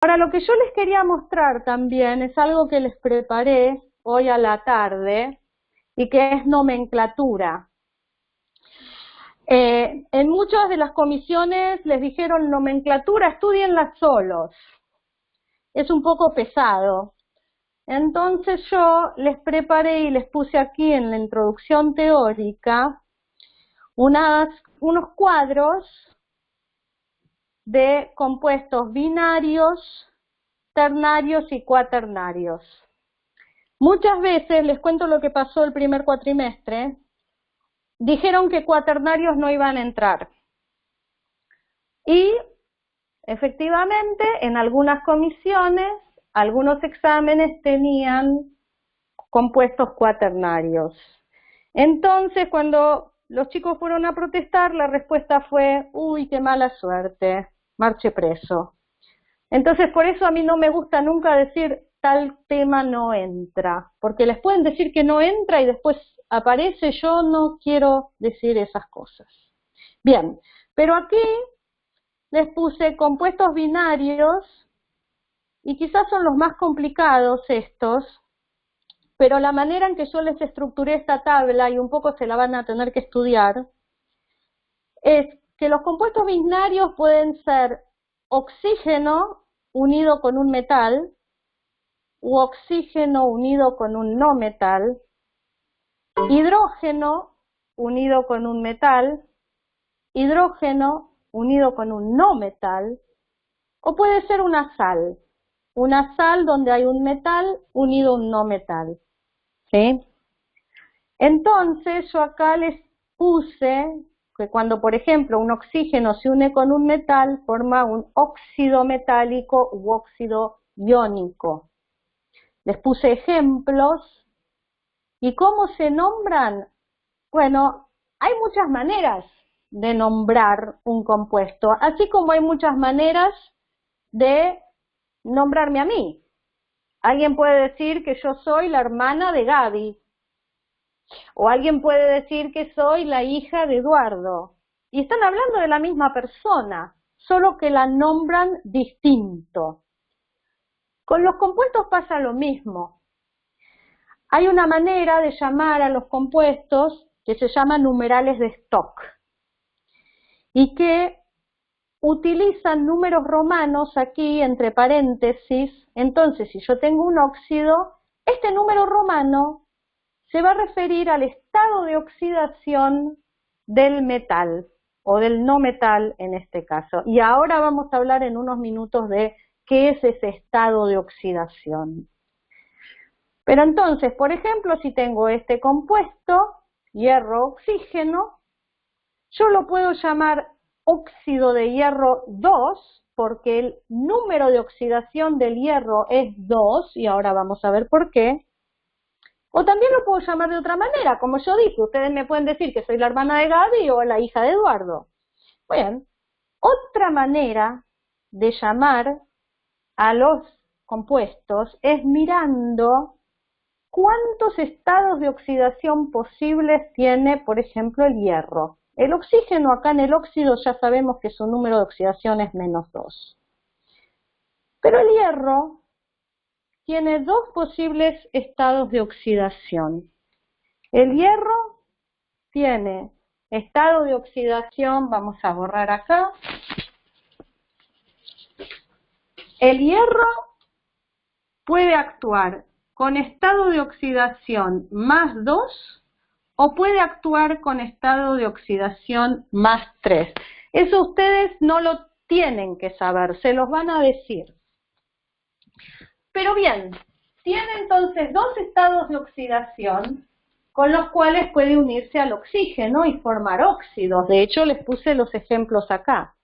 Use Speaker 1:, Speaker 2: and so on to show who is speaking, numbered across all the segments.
Speaker 1: Ahora, lo que yo les quería mostrar también es algo que les preparé hoy a la tarde y que es nomenclatura. En muchas de las comisiones les dijeron nomenclatura, estudienla solos. Es un poco pesado. Entonces yo les preparé y les puse aquí en la introducción teórica unos cuadros de compuestos binarios, ternarios y cuaternarios. Muchas veces, les cuento lo que pasó el primer cuatrimestre, dijeron que cuaternarios no iban a entrar. Y efectivamente, en algunas comisiones, algunos exámenes tenían compuestos cuaternarios. Entonces, cuando los chicos fueron a protestar, la respuesta fue, uy, qué mala suerte, marche preso. Entonces, por eso a mí no me gusta nunca decir tal tema no entra, porque les pueden decir que no entra y después aparece, yo no quiero decir esas cosas. Bien, pero aquí les puse compuestos binarios, y quizás son los más complicados estos, pero la manera en que yo les estructuré esta tabla, y un poco se la van a tener que estudiar, es que los compuestos binarios pueden ser oxígeno unido con un metal, u oxígeno unido con un no metal, hidrógeno unido con un metal, hidrógeno unido con un no metal, o puede ser una sal donde hay un metal unido a un no metal. ¿Sí? Entonces yo acá les puse que cuando, por ejemplo, un oxígeno se une con un metal, forma un óxido metálico u óxido iónico. Les puse ejemplos. ¿Y cómo se nombran? Bueno, hay muchas maneras de nombrar un compuesto, así como hay muchas maneras de nombrarme a mí. Alguien puede decir que yo soy la hermana de Gaby, o alguien puede decir que soy la hija de Eduardo, y están hablando de la misma persona, solo que la nombran distinto. Con los compuestos pasa lo mismo. Hay una manera de llamar a los compuestos que se llama numerales de Stock y que utilizan números romanos aquí entre paréntesis. Entonces, si yo tengo un óxido, este número romano se va a referir al estado de oxidación del metal o del no metal en este caso. Y ahora vamos a hablar en unos minutos de qué es ese estado de oxidación. Pero entonces, por ejemplo, si tengo este compuesto, hierro-oxígeno, yo lo puedo llamar óxido de hierro 2, porque el número de oxidación del hierro es 2, y ahora vamos a ver por qué. O también lo puedo llamar de otra manera, como yo dije, ustedes me pueden decir que soy la hermana de Gaby o la hija de Eduardo. Bien, otra manera de llamar a los compuestos es mirando cuántos estados de oxidación posibles tiene, por ejemplo, el hierro. El oxígeno acá en el óxido ya sabemos que su número de oxidación es -2. Pero el hierro tiene dos posibles estados de oxidación. El hierro tiene estado de oxidación, vamos a borrar acá. El hierro puede actuar con estado de oxidación +2 o puede actuar con estado de oxidación +3. Eso ustedes no lo tienen que saber, se los van a decir. Pero bien, tiene entonces dos estados de oxidación con los cuales puede unirse al oxígeno y formar óxidos. De hecho, les puse los ejemplos acá.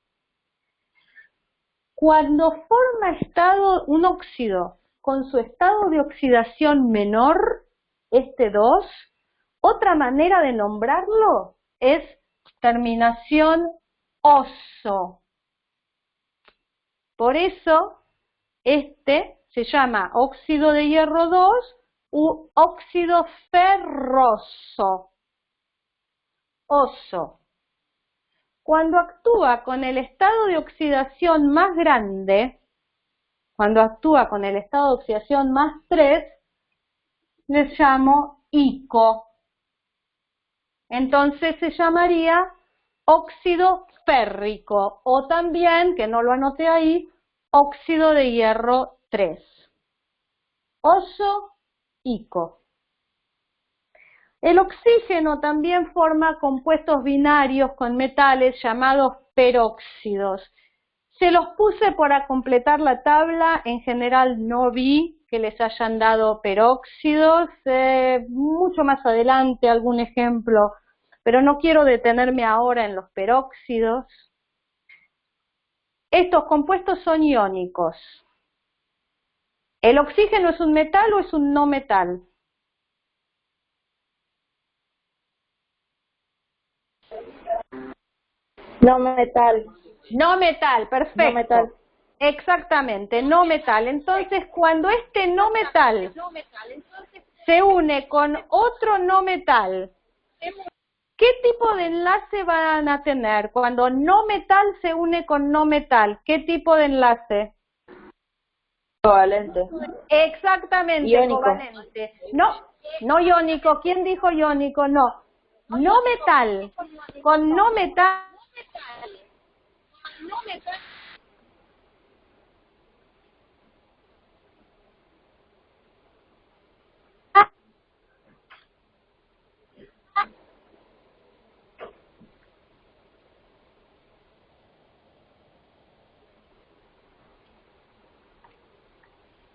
Speaker 1: Cuando forma un óxido con su estado de oxidación menor, este 2, otra manera de nombrarlo es terminación oso. Por eso, este se llama óxido de hierro 2 u óxido ferroso. Oso. Cuando actúa con el estado de oxidación más grande, cuando actúa con el estado de oxidación +3, les llamo ICO. Entonces se llamaría óxido férrico, o también, que no lo anoté ahí, óxido de hierro 3. Oso, ICO. El oxígeno también forma compuestos binarios con metales llamados peróxidos. Se los puse para completar la tabla, en general no vi que les hayan dado peróxidos, mucho más adelante algún ejemplo, pero no quiero detenerme ahora en los peróxidos. Estos compuestos son iónicos. ¿El oxígeno es un metal o es un no metal?
Speaker 2: No metal.
Speaker 1: No metal, perfecto.
Speaker 2: No metal.
Speaker 1: Exactamente, no metal. Entonces, cuando este no metal se une con otro no metal, ¿qué tipo de enlace van a tener? Cuando no metal se une con no metal, ¿qué tipo de enlace?
Speaker 2: Covalente.
Speaker 1: Exactamente,
Speaker 2: Iónico.
Speaker 1: covalente. No, no iónico. ¿Quién dijo iónico? No. No metal con no metal.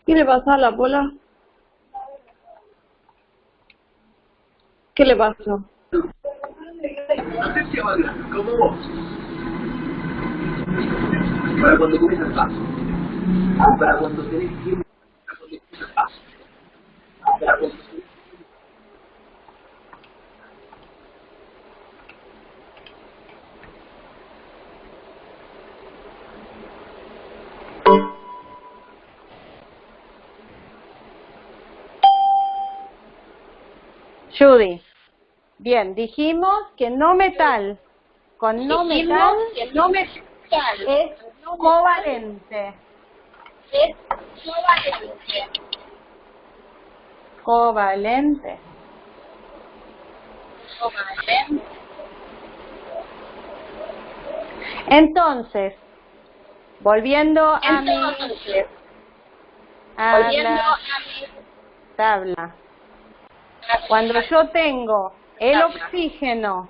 Speaker 2: ¿Qué le pasa a la Pola? ¿Qué le pasó?
Speaker 3: No sé si hablas como vos. Para cuando comienzas paz. Para cuando tenés tiempo. Para cuando comienzas paz. Para cuando tenés...
Speaker 1: Judy. Bien, dijimos que no metal con no metal es covalente. Covalente. Entonces, volviendo a mi tabla. Cuando yo tengo el oxígeno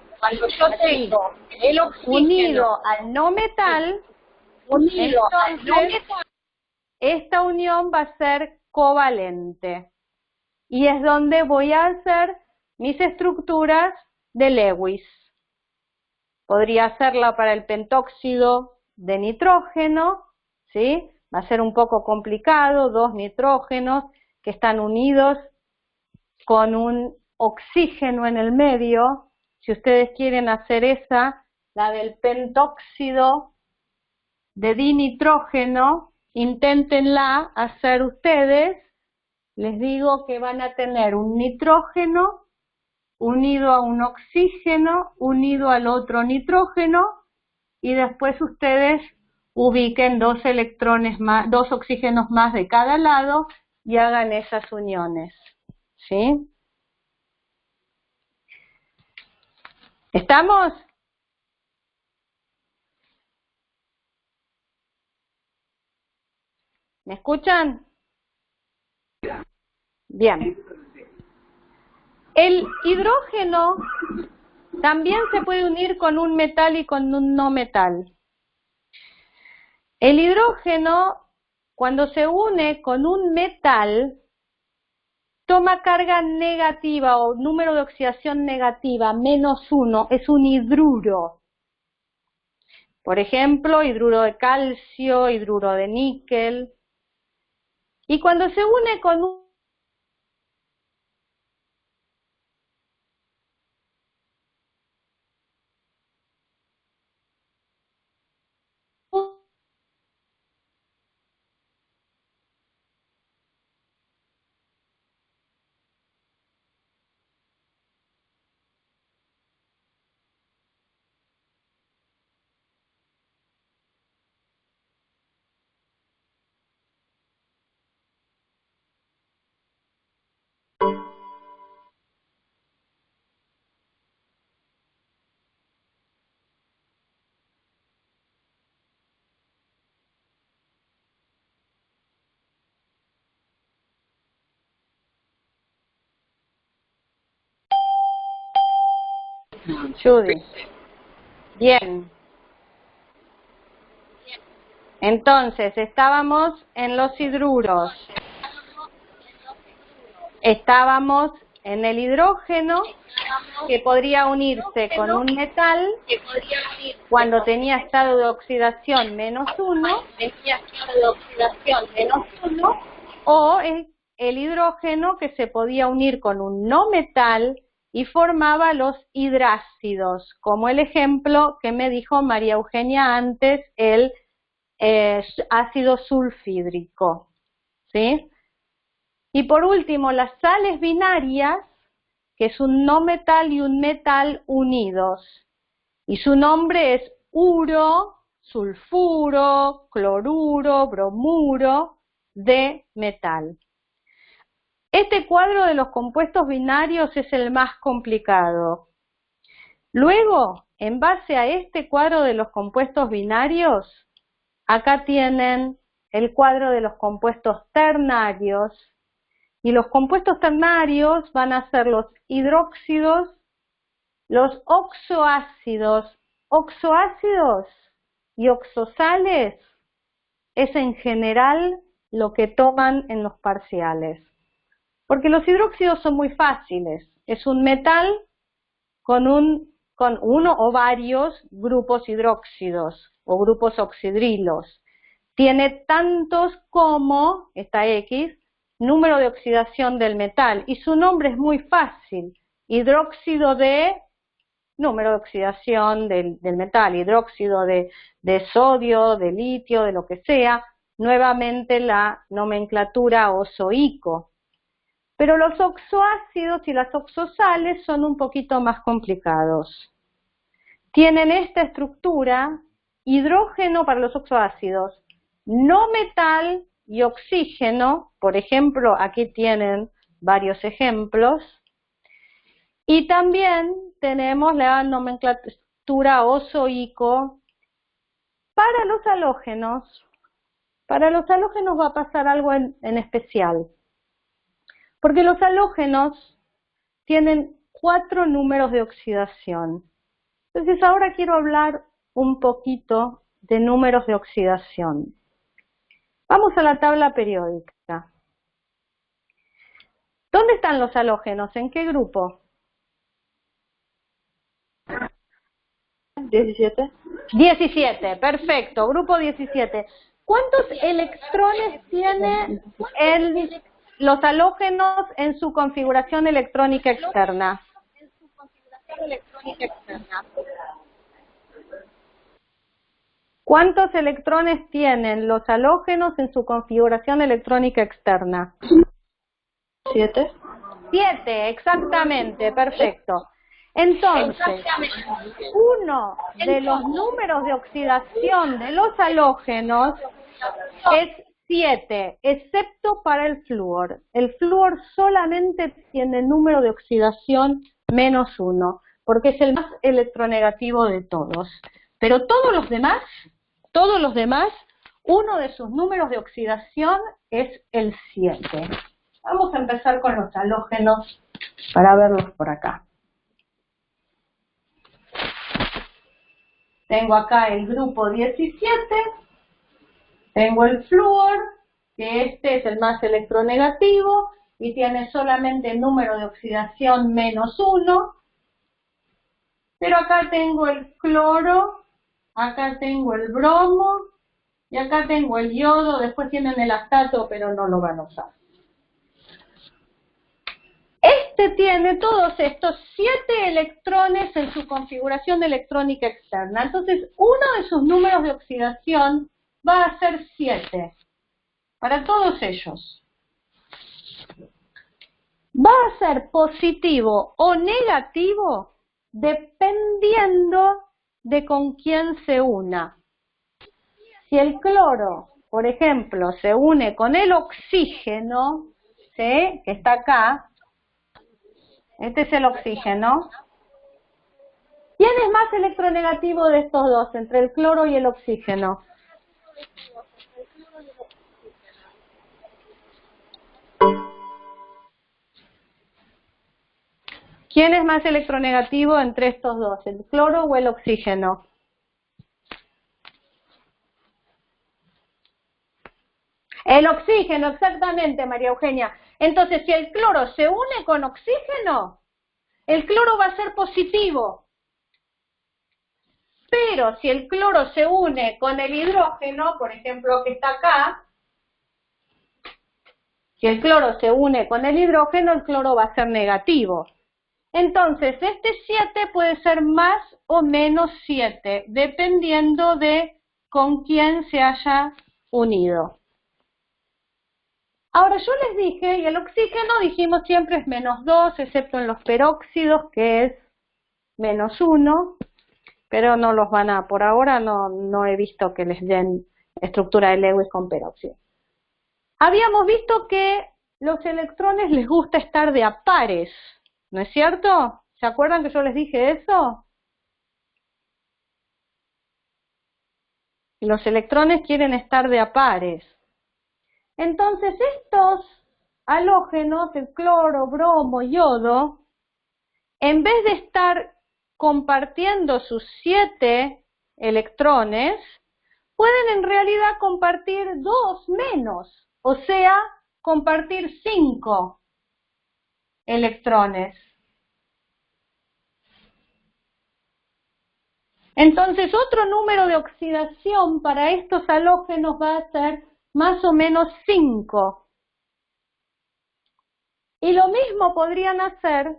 Speaker 1: unido al no metal, entonces esta unión va a ser covalente. Y es donde voy a hacer mis estructuras de Lewis. Podría hacerla para el pentóxido de nitrógeno, ¿sí? Va a ser un poco complicado, 2 nitrógenos que están unidos con un oxígeno en el medio. Si ustedes quieren hacer esa, la del pentóxido de dinitrógeno, inténtenla hacer ustedes. Les digo que van a tener un nitrógeno unido a un oxígeno, unido al otro nitrógeno, y después ustedes ubiquen 2 electrones más, 2 oxígenos más de cada lado y hagan esas uniones, ¿sí? ¿Estamos? ¿Me escuchan? Bien. El hidrógeno también se puede unir con un metal y con un no metal. El hidrógeno, cuando se une con un metal, toma carga negativa o número de oxidación negativa, -1, es un hidruro. Por ejemplo, hidruro de calcio, hidruro de níquel. Y cuando se une con un Judy. Bien. Entonces, estábamos en los hidruros. Estábamos en el hidrógeno, que podría unirse con un metal cuando tenía estado de oxidación -1, o el hidrógeno que se podía unir con un no metal y formaba los hidrácidos, como el ejemplo que me dijo María Eugenia antes, el ácido sulfídrico, ¿sí? Y por último, las sales binarias, que es un no metal y un metal unidos. Y su nombre es uro, sulfuro, cloruro, bromuro de metal. Este cuadro de los compuestos binarios es el más complicado. Luego, en base a este cuadro de los compuestos binarios, acá tienen el cuadro de los compuestos ternarios. Y los compuestos ternarios van a ser los hidróxidos, los oxoácidos. Oxoácidos y oxosales es en general lo que toman en los parciales. Porque los hidróxidos son muy fáciles. Es un metal con uno o varios grupos hidróxidos o grupos oxidrilos. Tiene tantos como, esta X, número de oxidación del metal, y su nombre es muy fácil, hidróxido de, número de oxidación del metal, hidróxido de sodio, de litio, de lo que sea, nuevamente la nomenclatura ozoico. Pero los oxoácidos y las oxosales son un poquito más complicados. Tienen esta estructura, hidrógeno para los oxoácidos, no metal y oxígeno, por ejemplo, aquí tienen varios ejemplos, y también tenemos la nomenclatura ozoico para los halógenos. Para los halógenos va a pasar algo en especial, porque los halógenos tienen 4 números de oxidación. Entonces ahora quiero hablar un poquito de números de oxidación. Vamos a la tabla periódica. ¿Dónde están los halógenos? ¿En qué grupo?
Speaker 2: 17.
Speaker 1: 17, perfecto, grupo 17. ¿Cuántos electrones tiene los halógenos en su configuración electrónica externa? ¿Cuántos electrones tienen los halógenos en su configuración electrónica externa?
Speaker 2: 7.
Speaker 1: 7, exactamente, perfecto. Entonces, uno de los números de oxidación de los halógenos es 7, excepto para el flúor. El flúor solamente tiene número de oxidación -1, porque es el más electronegativo de todos. Pero todos los demás, uno de sus números de oxidación es el 7. Vamos a empezar con los halógenos para verlos por acá. Tengo acá el grupo 17, tengo el flúor, que este es el más electronegativo y tiene solamente el número de oxidación -1. Pero acá tengo el cloro, acá tengo el bromo y acá tengo el yodo. Después tienen el astato, pero no lo van a usar. Este tiene todos estos 7 electrones en su configuración electrónica externa. Entonces, uno de sus números de oxidación va a ser 7 para todos ellos. Va a ser positivo o negativo dependiendo de con quién se una. Si el cloro, por ejemplo, se une con el oxígeno, ¿sí?, que está acá, este es el oxígeno. ¿Quién es más electronegativo de estos dos, entre el cloro y el oxígeno? ¿Quién es más electronegativo entre estos dos, el cloro o el oxígeno? El oxígeno, exactamente, María Eugenia. Entonces, si el cloro se une con oxígeno, el cloro va a ser positivo. Pero si el cloro se une con el hidrógeno, por ejemplo, que está acá, si el cloro se une con el hidrógeno, el cloro va a ser negativo. Entonces, este 7 puede ser más o menos 7, dependiendo de con quién se haya unido. Ahora, yo les dije, y el oxígeno dijimos siempre es -2, excepto en los peróxidos, que es -1, pero no los van a, por ahora no he visto que les den estructura de Lewis con peróxido. Habíamos visto que los electrones les gusta estar de a pares, ¿no es cierto? ¿Se acuerdan que yo les dije eso? Los electrones quieren estar de a pares. Entonces estos halógenos, el cloro, bromo, yodo, en vez de estar compartiendo sus 7 electrones, pueden en realidad compartir 2 menos, o sea, compartir 5 electrones. Entonces, otro número de oxidación para estos halógenos va a ser más o menos 5. Y lo mismo podrían hacer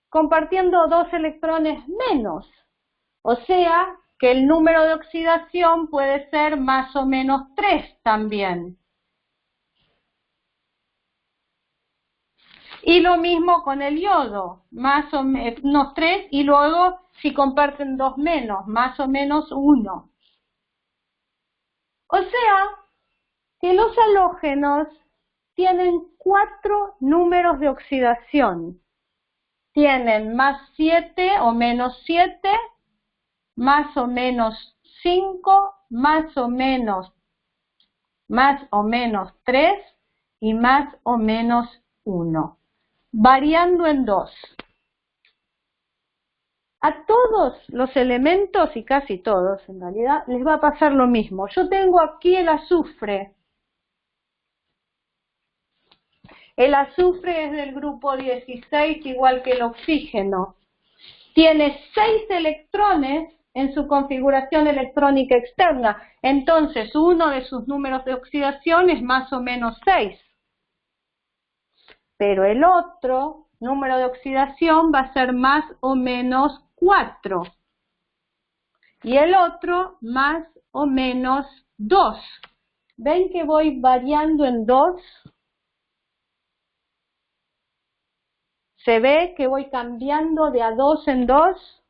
Speaker 1: compartiendo 2 electrones menos. O sea, que el número de oxidación puede ser más o menos 3 también. Y lo mismo con el yodo, más o menos 3, y luego si comparten 2 menos, más o menos 1. O sea, que los halógenos tienen 4 números de oxidación. Tienen más 7 o menos 7, más o menos 5, más o menos 3 y más o menos 1. Variando en 2. A todos los elementos, y casi todos en realidad, les va a pasar lo mismo. Yo tengo aquí el azufre. El azufre es del grupo 16, igual que el oxígeno. Tiene 6 electrones en su configuración electrónica externa. Entonces, uno de sus números de oxidación es más o menos 6. Pero el otro número de oxidación va a ser más o menos 4. Y el otro más o menos 2. ¿Ven que voy variando en 2? ¿Se ve que voy cambiando de a 2 en 2?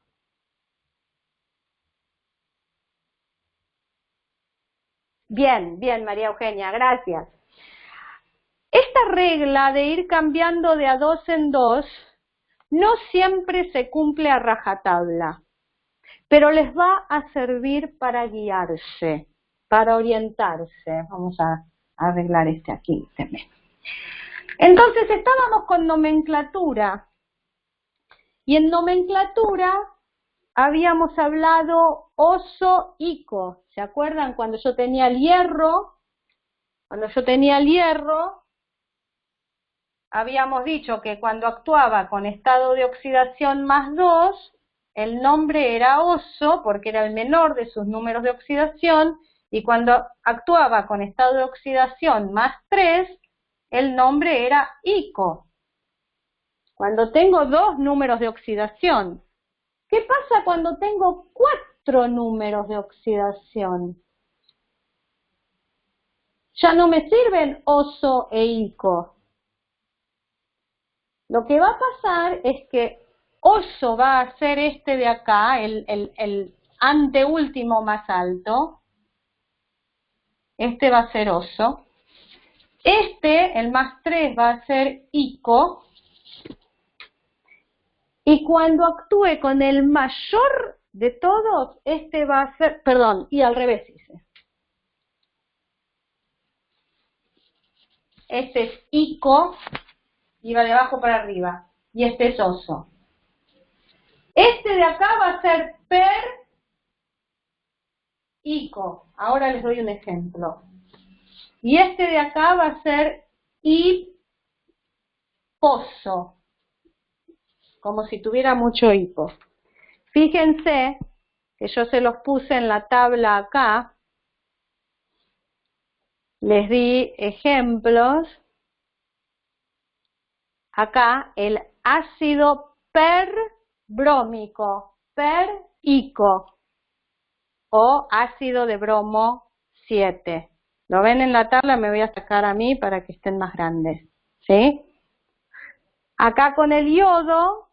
Speaker 1: Bien, bien, María Eugenia, gracias. Esta regla de ir cambiando de a 2 en 2 no siempre se cumple a rajatabla, pero les va a servir para guiarse, para orientarse. Vamos a arreglar este aquí. Entonces estábamos con nomenclatura, y en nomenclatura habíamos hablado oso-ico. ¿Se acuerdan cuando yo tenía el hierro? Cuando yo tenía el hierro, habíamos dicho que cuando actuaba con estado de oxidación más 2, el nombre era oso, porque era el menor de sus números de oxidación, y cuando actuaba con estado de oxidación más 3, el nombre era ico. Cuando tengo 2 números de oxidación. ¿Qué pasa cuando tengo 4 números de oxidación? Ya no me sirven oso e ico. Lo que va a pasar es que oso va a ser este de acá, el anteúltimo más alto. Este va a ser oso. Este, el más 3, va a ser ico. Y cuando actúe con el mayor de todos, este va a ser, perdón, y al revés hice. Este es ico, y va de abajo para arriba, y este es oso. Este de acá va a ser per-ico. Ahora les doy un ejemplo. Y este de acá va a ser hiposo, como si tuviera mucho hipo. Fíjense que yo se los puse en la tabla acá, les di ejemplos. Acá el ácido perbrómico, per-ico, o ácido de bromo 7. ¿Lo ven en la tabla? Me voy a sacar a mí para que estén más grandes, ¿sí? Acá con el yodo,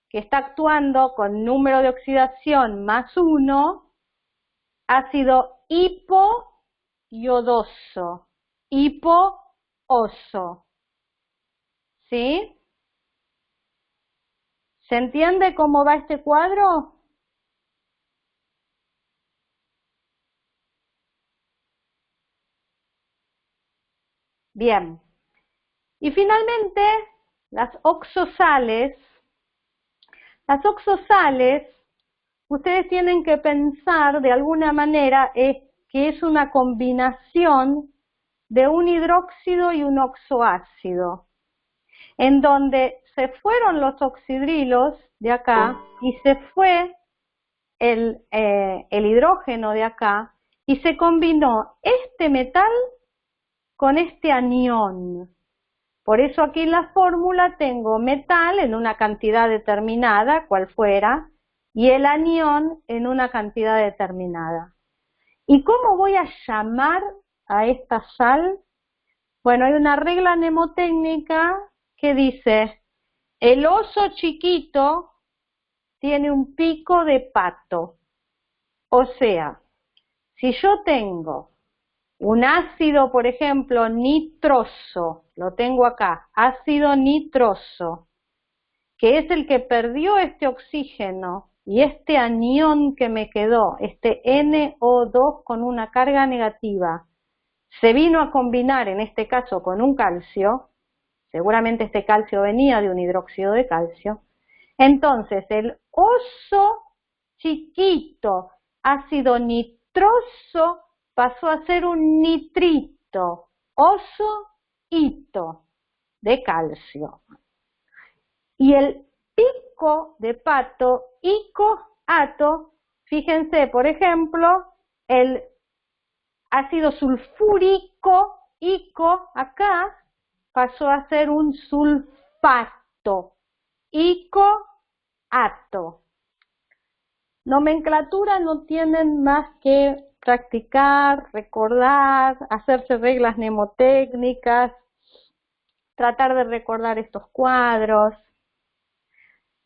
Speaker 1: que está actuando con número de oxidación más 1, ácido hipoyodoso, hipooso, ¿sí? ¿Se entiende cómo va este cuadro? Bien. Y finalmente, las oxosales. Las oxosales, ustedes tienen que pensar de alguna manera que es una combinación de un hidróxido y un oxoácido, en donde se fueron los oxidrilos de acá y se fue el hidrógeno de acá y se combinó este metal con este anión. Por eso aquí en la fórmula tengo metal en una cantidad determinada, cual fuera, y el anión en una cantidad determinada. ¿Y cómo voy a llamar a esta sal? Bueno, hay una regla mnemotécnica que dice, el oso chiquito tiene un pico de pato. O sea, si yo tengo un ácido, por ejemplo, nitroso, lo tengo acá, ácido nitroso, que es el que perdió este oxígeno y este anión que me quedó, este NO2 con una carga negativa, se vino a combinar en este caso con un calcio, seguramente este calcio venía de un hidróxido de calcio, entonces el oso chiquito, ácido nitroso, pasó a ser un nitrito, oso-ito, de calcio. Y el pico de pato, ico-ato, fíjense, por ejemplo, el ácido sulfúrico, ico, acá, pasó a ser un sulfato, ico-ato. Nomenclatura no tienen más que practicar, recordar, hacerse reglas mnemotécnicas, tratar de recordar estos cuadros.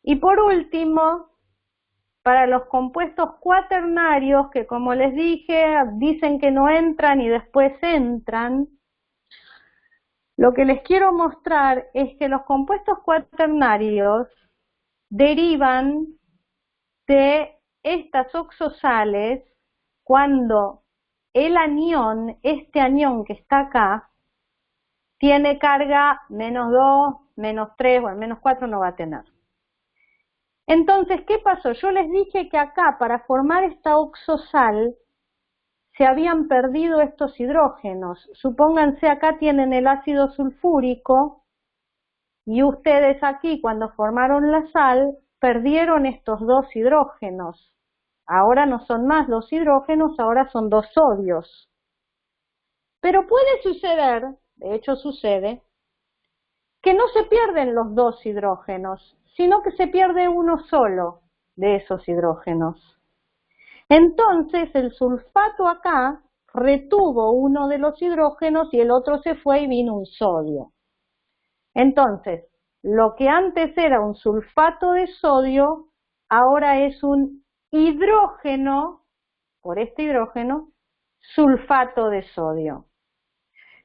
Speaker 1: Y por último, para los compuestos cuaternarios, que como les dije, dicen que no entran y después entran, lo que les quiero mostrar es que los compuestos cuaternarios derivan de estas oxosales cuando el anión, este anión que está acá, tiene carga -2, -3, bueno, -4 no va a tener. Entonces, ¿qué pasó? Yo les dije que acá, para formar esta oxosal, se habían perdido estos hidrógenos. Supónganse, acá tienen el ácido sulfúrico, y ustedes aquí, cuando formaron la sal, perdieron estos 2 hidrógenos. Ahora no son más 2 hidrógenos, ahora son 2 sodios. Pero puede suceder, de hecho sucede, que no se pierden los 2 hidrógenos, sino que se pierde uno solo de esos hidrógenos. Entonces el sulfato acá retuvo uno de los hidrógenos y el otro se fue y vino un sodio. Entonces, lo que antes era un sulfato de sodio, ahora es un hidrógeno, por este hidrógeno, sulfato de sodio.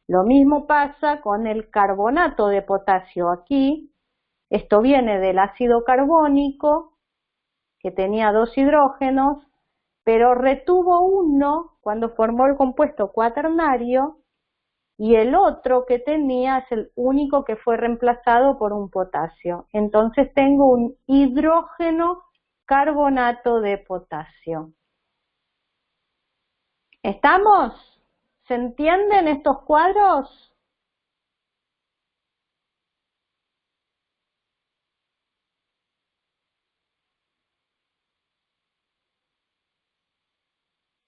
Speaker 1: Lo mismo pasa con el carbonato de potasio aquí. Esto viene del ácido carbónico, que tenía 2 hidrógenos, pero retuvo uno cuando formó el compuesto cuaternario, y el otro que tenía es el único que fue reemplazado por un potasio. Entonces tengo un hidrógeno carbonato de potasio. ¿Estamos? ¿Se entienden estos cuadros?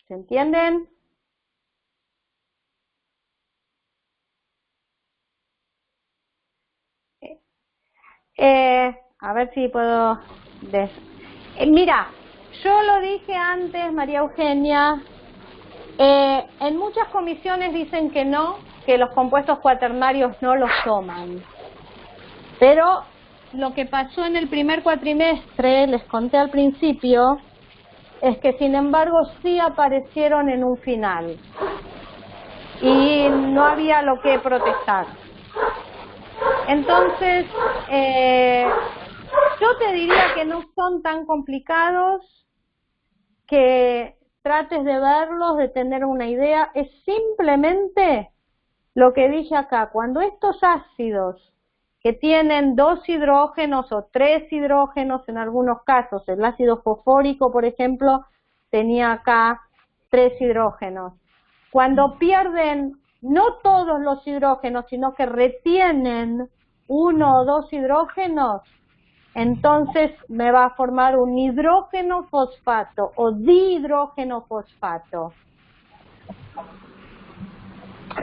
Speaker 1: ¿Se entienden? A ver si puedo... mira, yo lo dije antes, María Eugenia, en muchas comisiones dicen que no, que los compuestos cuaternarios no los toman. Pero lo que pasó en el primer cuatrimestre, les conté al principio, es que sin embargo sí aparecieron en un final. Y no había lo que protestar. Entonces, yo te diría que no son tan complicados, que trates de verlos, de tener una idea. Es simplemente lo que dije acá. Cuando estos ácidos que tienen 2 hidrógenos o 3 hidrógenos en algunos casos, el ácido fosfórico, por ejemplo, tenía acá 3 hidrógenos. Cuando pierden no todos los hidrógenos, sino que retienen 1 o 2 hidrógenos, entonces me va a formar un hidrógeno fosfato o dihidrógeno fosfato.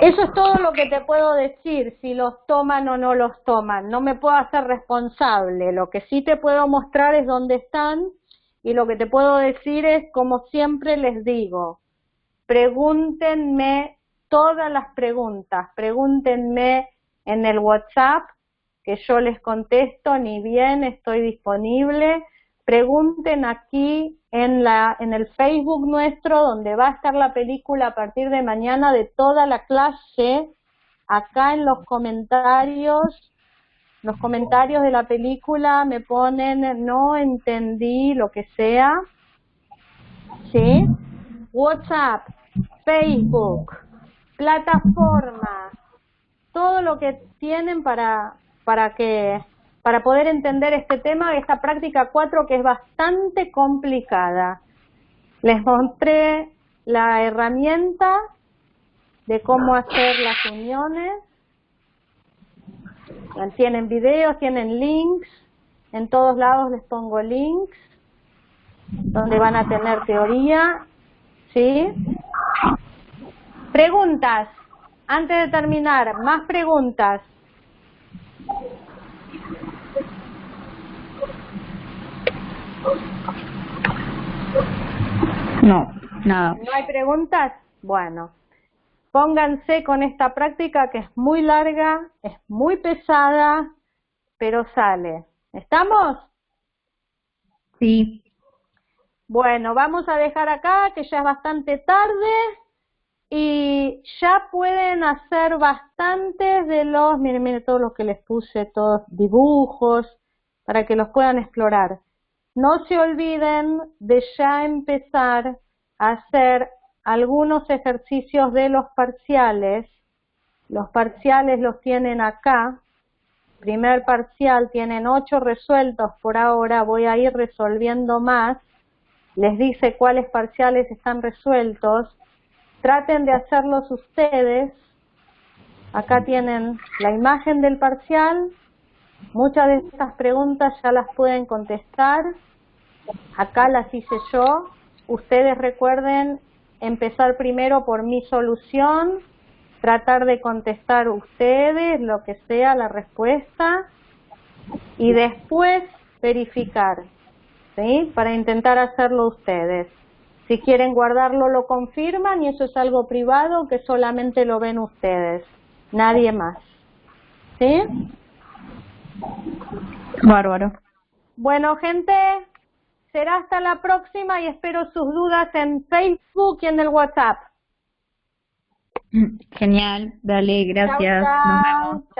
Speaker 1: Eso es todo lo que te puedo decir, si los toman o no los toman. No me puedo hacer responsable. Lo que sí te puedo mostrar es dónde están, y lo que te puedo decir es, como siempre les digo, pregúntenme todas las preguntas, pregúntenme en el WhatsApp, que yo les contesto, ni bien estoy disponible. Pregunten aquí en el Facebook nuestro, donde va a estar la película a partir de mañana de toda la clase. Acá en los comentarios de la película me ponen no entendí, lo que sea. ¿Sí? WhatsApp, Facebook, plataformas, todo lo que tienen para poder entender este tema, esta práctica 4, que es bastante complicada. Les mostré la herramienta de cómo hacer las uniones. Tienen videos, tienen links, en todos lados les pongo links, donde van a tener teoría. ¿Sí? Preguntas. Antes de terminar, más preguntas.
Speaker 2: No, nada.
Speaker 1: ¿No hay preguntas? Bueno, pónganse con esta práctica, que es muy larga, es muy pesada, pero sale. ¿Estamos?
Speaker 2: Sí.
Speaker 1: Bueno, vamos a dejar acá, que ya es bastante tarde, y ya pueden hacer bastantes de los, miren todos los que les puse, todos dibujos, para que los puedan explorar. No se olviden de ya empezar a hacer algunos ejercicios de los parciales. Los parciales los tienen acá. Primer parcial, tienen 8 resueltos por ahora, voy a ir resolviendo más. Les dice cuáles parciales están resueltos. Traten de hacerlos ustedes. Acá tienen la imagen del parcial. Muchas de estas preguntas ya las pueden contestar. Acá las hice yo. Ustedes recuerden empezar primero por mi solución, tratar de contestar ustedes lo que sea la respuesta y después verificar, ¿sí? Para intentar hacerlo ustedes. Si quieren guardarlo, lo confirman, y eso es algo privado que solamente lo ven ustedes, nadie más. ¿Sí?
Speaker 2: Bárbaro.
Speaker 1: Bueno, gente, será hasta la próxima y espero sus dudas en Facebook y en el WhatsApp.
Speaker 2: Genial, dale, gracias.
Speaker 1: Chau, chau.
Speaker 2: Nos vemos.